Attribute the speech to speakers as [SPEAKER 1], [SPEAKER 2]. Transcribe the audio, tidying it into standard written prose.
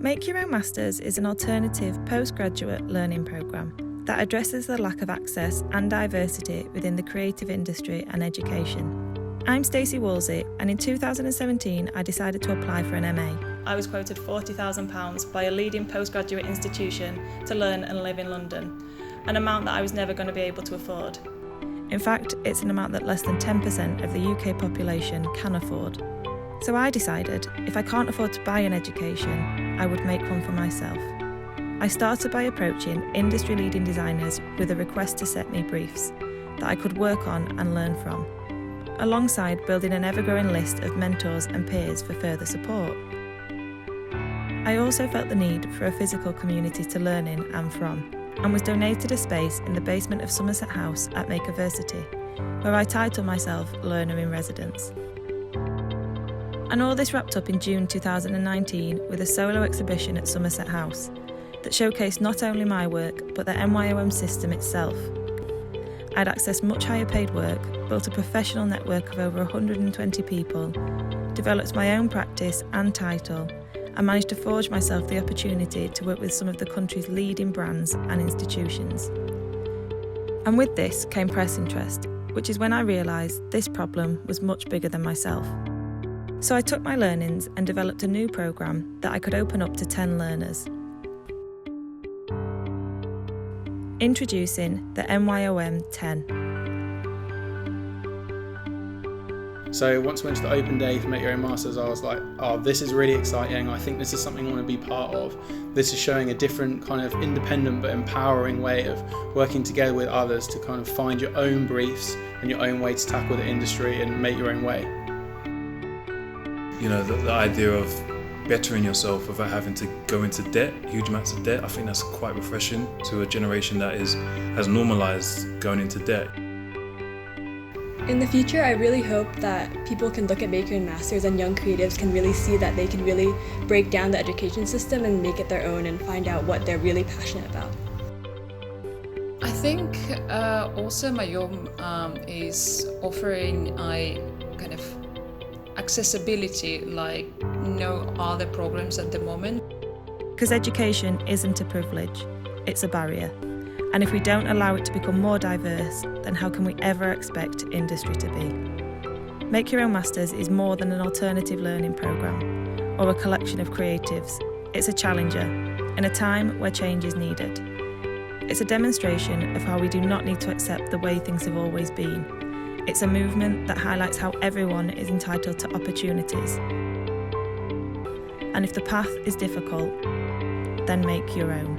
[SPEAKER 1] Make Your Own Masters is an alternative postgraduate learning programme that addresses the lack of access and diversity within the creative industry and education. I'm Stacey Wolsey, and in 2017 I decided to apply for an MA. I was quoted £40,000 by a leading postgraduate institution to learn and live in London, an amount that I was never going to be able to afford. In fact, it's an amount that less than 10% of the UK population can afford. So I decided, if I can't afford to buy an education, I would make one for myself. I started by approaching industry-leading designers with a request to set me briefs that I could work on and learn from, alongside building an ever-growing list of mentors and peers for further support. I also felt the need for a physical community to learn in and from, and was donated a space in the basement of Somerset House at Makerversity, where I titled myself Learner in Residence. And all this wrapped up in June 2019 with a solo exhibition at Somerset House that showcased not only my work but the Myom system itself. I'd accessed much higher paid work, built a professional network of over 120 people, developed my own practice and title, and managed to forge myself the opportunity to work with some of the country's leading brands and institutions. And with this came press interest, which is when I realised this problem was much bigger than myself. So I took my learnings and developed a new programme that I could open up to 10 learners. Introducing the Myom 10.
[SPEAKER 2] So once we went to the open day for Make Your Own Masters, I was like, oh, this is really exciting. I think this is something I want to be part of. This is showing a different kind of independent but empowering way of working together with others to kind of find your own briefs and your own way to tackle the industry and make your own way.
[SPEAKER 3] You know, the idea of bettering yourself without having to go into debt, huge amounts of debt, I think that's quite refreshing to a generation that has normalised going into debt.
[SPEAKER 4] In the future, I really hope that people can look at Make Your Own Masters and young creatives can really see that they can really break down the education system and make it their own and find out what they're really passionate about.
[SPEAKER 5] I think also Myom is offering a kind of accessibility like no other programs at the moment.
[SPEAKER 1] Because education isn't a privilege, it's a barrier. And if we don't allow it to become more diverse, then how can we ever expect industry to be? Make Your Own Masters is more than an alternative learning programme or a collection of creatives. It's a challenger in a time where change is needed. It's a demonstration of how we do not need to accept the way things have always been. It's a movement that highlights how everyone is entitled to opportunities. And if the path is difficult, then make your own.